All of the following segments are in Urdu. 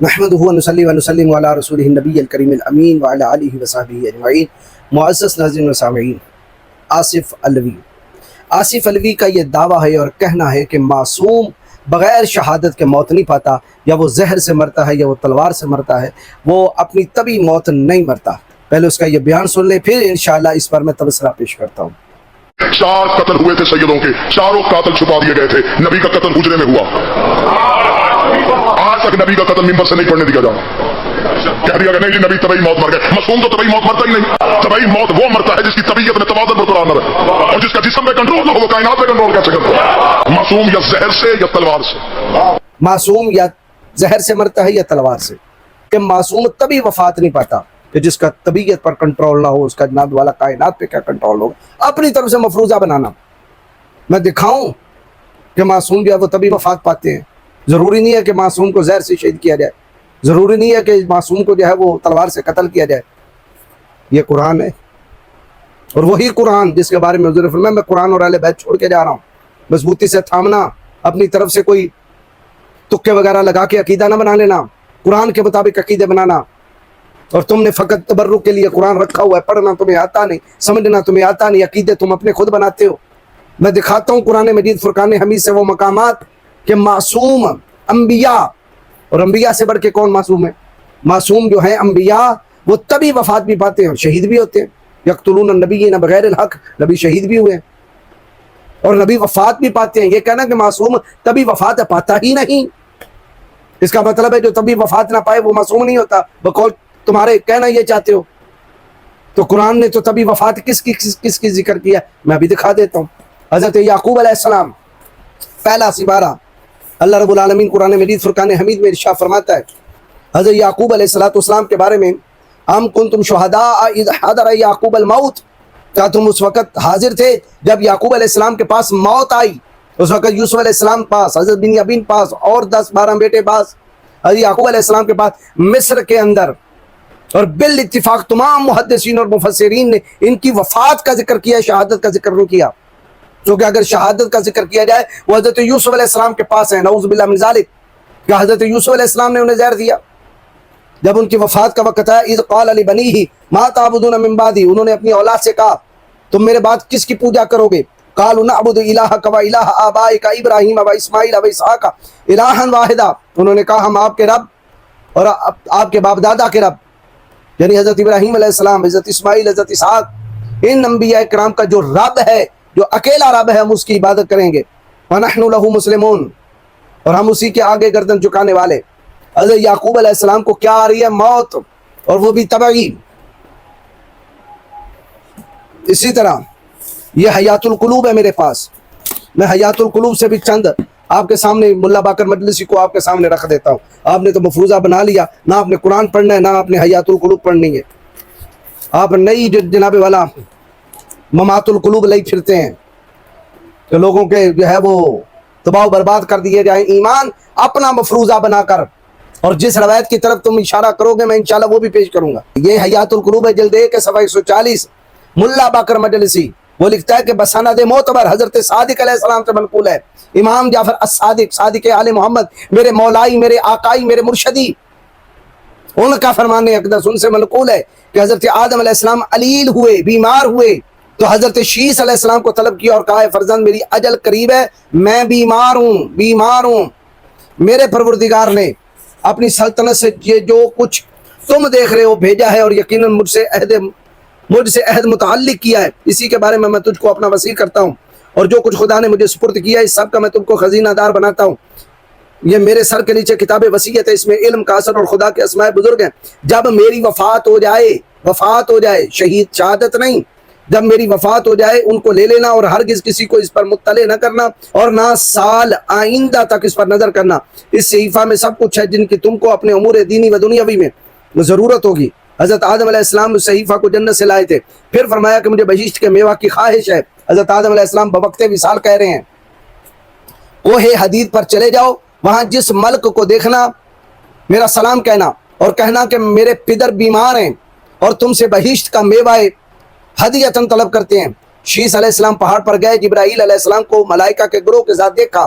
نحمدہ و نصلی و نسلم علی رسولہ النبی الکریم الامین وعلی آلہ و صحبہ اجمعین۔ معزز ناظرین و سامعین، آصف علوی کا یہ دعویٰ ہے اور کہنا ہے کہ معصوم بغیر شہادت کے موت نہیں پاتا، یا وہ زہر سے مرتا ہے یا وہ تلوار سے مرتا ہے، وہ اپنی طبی موت نہیں مرتا۔ پہلے اس کا یہ بیان سن لیں، پھر انشاءاللہ اس پر میں تبصرہ پیش کرتا ہوں۔ 4 قتل ہوئے تھے سیدوں کے، چاروں قاتل چھپا دیے گئے تھے۔ نبی کا قتل حجرے میں ہوا، آج تک نبی کا قتل ممبر سے نہیں پڑھنے دیا جا رہا۔ کہہ دیا کہ نہیں جی نبی طبعی موت مر گئے۔ معصوم تو طبعی موت مرتا ہی نہیں۔ طبعی موت وہ مرتا ہے جس کی طبیعت میں توازن برقرار نہ رہے، اور جس کا جسم میں کنٹرول نہ ہو، وہ کائنات میں کنٹرول کیسے کرتا ہے؟ معصوم یا زہر سے یا تلوار سے، معصوم یا زہر سے مرتا ہے یا تلوار سے، کہ معصوم تبھی وفات نہیں پاتا کہ جس کا طبیعت پر کنٹرول نہ ہو، اس کا جناب والا کائنات پہ کیا کنٹرول ہوگا۔ اپنی طرف سے مفروضہ بنانا، میں دکھاؤں کہ معصوم جو ہے وہ تبھی وفات پاتے ہیں۔ ضروری نہیں ہے کہ معصوم کو زہر سے شہید کیا جائے، ضروری نہیں ہے کہ معصوم کو جو ہے وہ تلوار سے قتل کیا جائے۔ یہ قرآن ہے، اور وہی قرآن جس کے بارے میں حضور نے فرمایا میں قرآن اور اہل بیت چھوڑ کے جا رہا ہوں۔ مضبوطی سے تھامنا، اپنی طرف سے کوئی تکے وغیرہ لگا کے عقیدہ نہ بنا لینا، قرآن کے مطابق عقیدے بنانا۔ اور تم نے فقط تبرک کے لیے قرآن رکھا ہوا ہے، پڑھنا تمہیں آتا نہیں، سمجھنا تمہیں آتا نہیں، عقیدے تم اپنے خود بناتے ہو۔ میں دکھاتا ہوں قرآن مجید فرقان حمید سے وہ مقامات کہ معصوم انبیاء، اور انبیاء سے بڑھ کے کون معصوم ہے؟ معصوم جو ہیں انبیاء وہ تبھی وفات بھی پاتے ہیں، شہید بھی ہوتے ہیں۔ یقتلون النبیین بغیر الحق، نبی شہید بھی ہوئے ہیں اور نبی وفات بھی پاتے ہیں۔ یہ کہنا کہ معصوم تبھی وفات پاتا ہی نہیں، اس کا مطلب ہے جو تبھی وفات نہ پائے وہ معصوم نہیں ہوتا، بقول تمہارے کہنا یہ چاہتے ہو۔ تو قرآن نے تو تبھی وفات کس کی ذکر کیا، میں بھی دکھا دیتا ہوں۔ حضرت یعقوب علیہ السلام پہلا سپارہ، اللہ رب العالمین قرآن مجید فرقان حمید میں ارشاد فرماتا ہے حضرت یعقوب علیہ السلام کے بارے میں، ام کنتم شہداء اذ حضر یعقوب الموت، کیا تم اس وقت حاضر تھے جب یعقوب علیہ السلام کے پاس موت آئی؟ اس وقت یوسف علیہ السلام پاس، حضرت بنیامین پاس، اور 10-12 بیٹے پاس، حضرت یعقوب علیہ السلام کے پاس مصر کے اندر، اور بالاتفاق تمام محدثین اور مفسرین نے ان کی وفات کا ذکر کیا، شہادت کا ذکر نہیں کیا، کیونکہ اگر شہادت کا ذکر کیا جائے وہ حضرت یوسف علیہ السلام کے پاس ہے، نعوذ باللہ من ذالک، کہ حضرت یوسف علیہ السلام نے انہیں زہر دیا جب ان کی وفات کا وقت آیا۔ اذ قال لبنیہ ما تعبدون من بعدی، انہوں نے اپنی اولاد سے کہا تم میرے بعد کس کی پوجا کرو گے؟ قالوا نعبد الہک و الہ آبائک ابراہیم و اسماعیل و اسحاق الہا واحدا، انہوں نے کہا ہم آپ کے رب اور آپ کے باپ دادا کے رب، یعنی حضرت ابراہیم علیہ السلام، حضرت اسماعیل، حضرت اسحاق، ان انبیاء کرام کا جو رب ہے، جو اکیلا رب ہے، ہم اس کی عبادت کریں گے۔ وَنَحْنُ لَهُ مُسْلِمُونَ، اور ہم اسی کے آگے گردن جھکانے والے۔ حضرت یعقوب علیہ السلام کو کیا آ رہی ہے؟ موت، اور وہ بھی طبعی۔ اسی طرح یہ حیات القلوب ہے میرے پاس، میں حیات القلوب سے بھی چند آپ کے سامنے ملا باقر مجلسی کو آپ کے سامنے رکھ دیتا ہوں۔ آپ نے تو مفروضہ بنا لیا، نہ آپ نے قرآن پڑھنا ہے نہ آپ نے حیات القلوب پڑھنی ہے، آپ نئی جناب والا ممات القلوب لئی پھرتے ہیں کہ لوگوں کے جو ہے وہ تباہ و برباد کر دیے جائیں۔ ایمان اپنا مفروضہ بنا کر، اور جس روایت کی طرف تم اشارہ کرو گے میں انشاءاللہ وہ بھی پیش کروں گا۔ یہ حیات القلوب ہے، جلد 1 صفحہ 140، ملا باقر مجلسی، وہ لکھتا ہے کہ بسند معتبر حضرت صادق علیہ السلام سے منقول ہے، امام جعفر الصادق، صادق آل محمد، میرے مولائی، میرے آقائی، میرے مرشدی، ان کا فرمان اقدس ان سے منقول ہے کہ حضرت آدم علیہ السلام علیل ہوئے، بیمار ہوئے، تو حضرت شیس علیہ السلام کو طلب کیا اور کہا ہے فرزند میری اجل قریب ہے، میں بیمار ہوں، میرے پروردگار نے اپنی سلطنت سے یہ جو کچھ تم دیکھ رہے ہو بھیجا ہے، اور یقیناً مجھ سے عہد متعلق کیا ہے، اسی کے بارے میں تجھ کو اپنا وصی کرتا ہوں، اور جو کچھ خدا نے مجھے سپرد کیا ہے اس سب کا میں تم کو خزینہ دار بناتا ہوں۔ یہ میرے سر کے نیچے کتاب وصیت ہے، اس میں علم کا اثر اور خدا کے اسماء بزرگ ہیں۔ جب میری وفات ہو جائے، شہادت نہیں، جب میری وفات ہو جائے ان کو لے لینا، اور ہرگز کسی کو اس پر مطلع نہ کرنا، اور نہ سال آئندہ تک اس پر نظر کرنا۔ اس صحیفہ میں سب کچھ ہے جن کی تم کو اپنے امور دینی و دنیاوی میں ضرورت ہوگی۔ حضرت آدم علیہ السلام اس صحیفہ کو جنت سے لائے تھے، پھر فرمایا کہ مجھے بہشت کے میوہ کی خواہش ہے۔ حضرت آدم علیہ السلام بوقت وصال کہہ رہے ہیں کوہ حدید پر چلے جاؤ، وہاں جس ملک کو دیکھنا میرا سلام کہنا، اور کہنا کہ میرے پدر بیمار ہیں اور تم سے بہشت کا میوہ ہدیۃً طلب کرتے ہیں۔ شیس علیہ السلام پہاڑ پر گئے، جبرائیل علیہ السلام کو ملائکہ کے گروہ کے ساتھ دیکھا،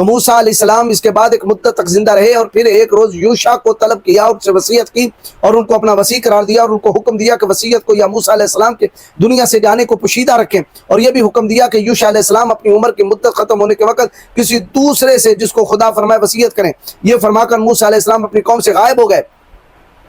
تو موسیٰ علیہ السلام اس کے بعد ایک مدت تک زندہ رہے اور پھر ایک روز یوشع کو طلب کیا اور ان سے وصیت کی اور ان کو اپنا وصی قرار دیا اور ان کو حکم دیا کہ وصیت کو یا موسیٰ علیہ السلام کے دنیا سے جانے کو پوشیدہ رکھیں، اور یہ بھی حکم دیا کہ یوشع علیہ السلام اپنی عمر کی مدت ختم ہونے کے وقت کسی دوسرے سے جس کو خدا فرمائے وصیت کریں۔ یہ فرما کر موسیٰ علیہ السلام اپنی قوم سے غائب ہو گئے۔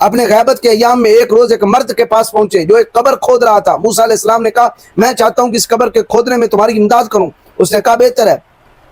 اپنے غیبت کے ایام میں ایک روز ایک مرد کے پاس پہنچے جو ایک قبر کھود رہا تھا۔ موسیٰ علیہ السلام نے کہا میں چاہتا ہوں کہ اس قبر کے کھودنے میں تمہاری امداد کروں۔ اس نے کہا بہتر ہے۔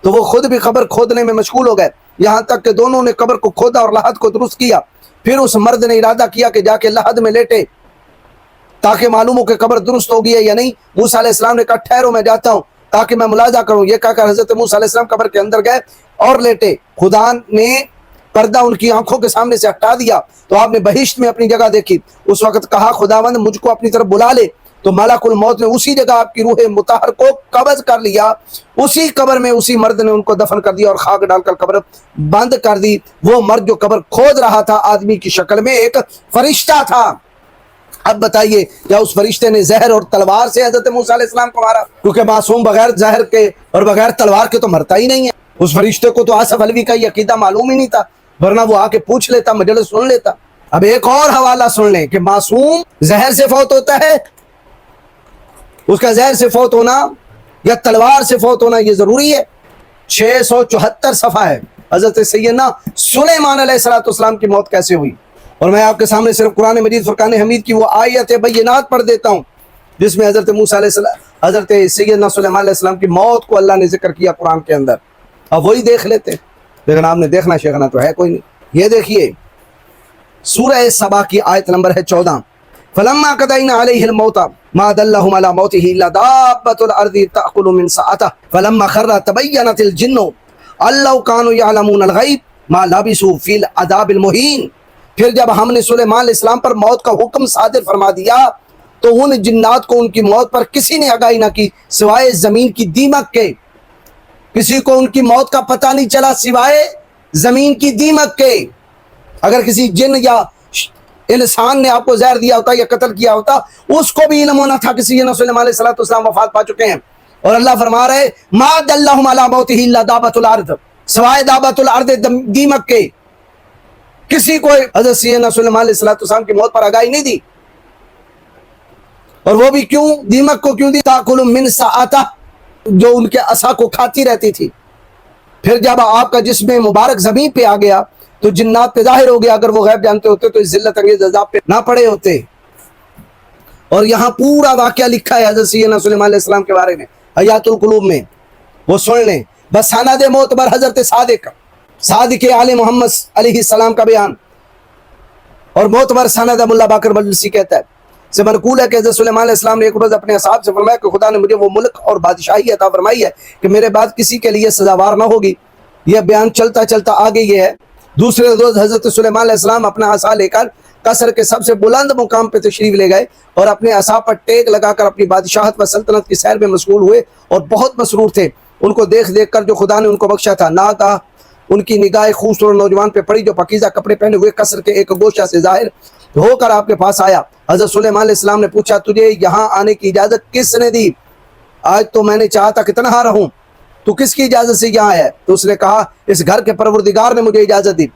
تو وہ خود بھی قبر کھودنے میں مشغول ہو گئے، یہاں تک کہ دونوں نے قبر کو کھودا اور لحد کو درست کیا۔ پھر اس مرد نے ارادہ کیا کہ جا کے لحد میں لیٹے تاکہ معلوم ہو کہ قبر درست ہوگی ہے یا نہیں۔ موسیٰ علیہ السلام نے کہا ٹھہرو میں جاتا ہوں تاکہ میں ملاحظہ کروں۔ یہ کہا کر حضرت موسیٰ علیہ السلام قبر کے اندر گئے اور لیٹے۔ خدا نے پردہ ان کی آنکھوں کے سامنے سے ہٹا دیا تو آپ نے بہشت میں اپنی جگہ دیکھی۔ اس وقت کہا خداوند مجھ کو اپنی طرف بلا لے، تو ملک الموت نے اسی جگہ آپ کی روح مطہر کو قبض کر لیا۔ اسی قبر میں اسی مرد نے ان کو دفن کر دیا اور خاک ڈال کر قبر بند کر دی۔ وہ مرد جو قبر کھود رہا تھا آدمی کی شکل میں ایک فرشتہ تھا۔ اب بتائیے کیا اس فرشتے نے زہر اور تلوار سے حضرت موسیٰ علیہ السلام کو مارا؟ کیونکہ معصوم بغیر زہر کے اور بغیر تلوار کے تو مرتا ہی نہیں ہے۔ اس فرشتے کو تو آصف علوی کا یہ عقیدہ معلوم ہی نہیں تھا، ورنہ وہ آ کے پوچھ لیتا، مجلس سن لیتا۔ اب ایک اور حوالہ سن لیں کہ معصوم زہر سے فوت ہوتا ہے، اس کا زہر سے فوت ہونا یا تلوار سے فوت ہونا یہ ضروری ہے۔ 674 صفحہ ہے حضرت سیدنا سلیمان علیہ السلام کی موت کیسے ہوئی، اور میں آپ کے سامنے صرف قرآن مجید فرقان حمید کی وہ آیت بینات پڑھ دیتا ہوں جس میں حضرت موسیٰ علیہ السلام حضرت سیدنا سلیمان علیہ السلام کی موت کو اللہ نے ذکر کیا قرآن کے اندر۔ اب وہی دیکھ لیتے، لیکن آپ نے دیکھنا شیخنا تو ہے کوئی نہیں۔ یہ دیکھیے سورہ سبا کی آیت نمبر ہے 14۔ فلما قضینا علیہ الموت ما دلهم على موته الا دابۃ الارض تاکل من ساعته فلما خر تبینت الجن ان لو كانوا يعلمون الغیب ما لبثوا في العذاب المهین۔ پھر جب ہم نے سلیمان علیہ السلام پر موت کا حکم صادر فرما دیا تو ان جنات کو ان کی موت پر کسی نے آگاہی نہ کی سوائے زمین کی دیمک کے۔ کسی کو ان کی موت کا پتہ نہیں چلا سوائے زمین کی دیمک کے۔ اگر کسی جن یا انسان نے آپ کو زہر دیا ہوتا یا قتل کیا ہوتا اس کو بھی علم ہونا تھا کہ سیدنا سلیمان علیہ السلام وفات پا چکے ہیں۔ اور اللہ فرما رہے ما دلهم على موته الا دابۃ الارض، سوائے دابۃ الارض دیمک کے کسی کو حضرت سیدنا سلیمان علیہ السلام کی موت پر آگاہی نہیں دی۔ اور وہ بھی کیوں؟ دیمک کو کیوں دی؟ تاکل من ساعتہ، جو ان کے عصا کو کھاتی رہتی تھی۔ پھر جب آپ کا جسم مبارک زمین پہ آ گیا تو جنات پہ ظاہر ہو گیا، اگر وہ غیب جانتے ہوتے تو اس ذلت انگیز عذاب پہ نہ پڑے ہوتے۔ اور یہاں پورا واقعہ لکھا ہے حضرت سیدنا سلیمان علیہ السلام کے بارے میں حیات القلوب میں، وہ سن لیں۔ بس سند معتبر حضرت صادق آل محمد علیہ السلام کا بیان، اور معتبر سند ملا باقر مجلسی کہتا ہے سے منقول ہے کہ حضرت سلیمان علیہ السلام نے ایک روز اپنے اصحاب سے فرمایا کہ خدا نے مجھے وہ ملک اور بادشاہی عطا فرمائی ہے کہ میرے بعد کسی کے لیے سزاوار نہ ہوگی۔ یہ بیان چلتا چلتا آگے یہ ہے۔ دوسرے روز حضرت سلیمان علیہ السلام اپنا عصا لے کر قصر کے سب سے بلند مقام پہ تشریف لے گئے اور اپنے عصا پر ٹیک لگا کر اپنی بادشاہت و سلطنت کی سیر میں مشغول ہوئے اور بہت مسرور تھے ان کو دیکھ دیکھ کر جو خدا نے ان کو بخشا تھا۔ ناگہاں ان کی نگاہ خوبصورت نوجوان پہ پڑی جو پاکیزہ کپڑے پہنے ہوئے قصر کے ایک گوشہ سے ظاہر ہو کر آپ کے پاس آیا۔ حضرت سلیمان علیہ السلام نے پوچھا تجھے یہاں آنے کی اجازت کس نے دی؟ آج تو میں نے چاہا تھا کہ تنہا رہوں، تو کس کی اجازت سے یہاں ہے؟ تو اس نے کہا اس گھر کے پروردگار نے مجھے اجازت دی،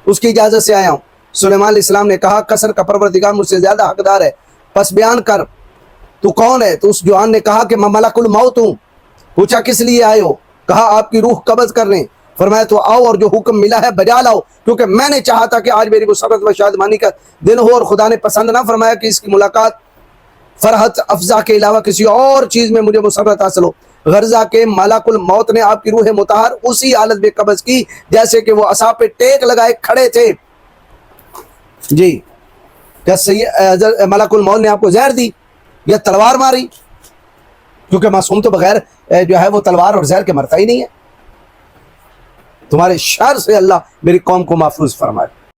اس کی اجازت سے آیا ہوں۔ سلیمان علیہ السلام نے کہا قصر کا پروردگار مجھ سے زیادہ حقدار ہے، پس بیان کر تو کون ہے؟ تو اس جوان نے کہا کہ میں ملک الموت ہوں۔ پوچھا کس لیے آئے ہو؟ کہا آپ کی روح قبض کرنے۔ فرمایا تو آؤ اور جو حکم ملا ہے بجا لاؤ، کیونکہ میں نے چاہا تھا کہ آج میری مسرت و شادمانی کا دن ہو، اور خدا نے پسند نہ فرمایا کہ اس کی ملاقات فرحت افزا کے علاوہ کسی اور چیز میں مجھے مسرت حاصل ہو۔ غرضہ کہ ملک الموت نے آپ کی روح مطہر اسی حالت میں قبض کی جیسے کہ وہ عصا پہ ٹیک لگائے کھڑے تھے۔ جی کیا ملک الموت نے آپ کو زہر دی یا تلوار ماری؟ کیونکہ معصوم تو بغیر جو ہے وہ تلوار اور زہر کے مرتا ہی نہیں ہے۔ تمہارے شر سے اللہ میری قوم کو محفوظ فرمائے۔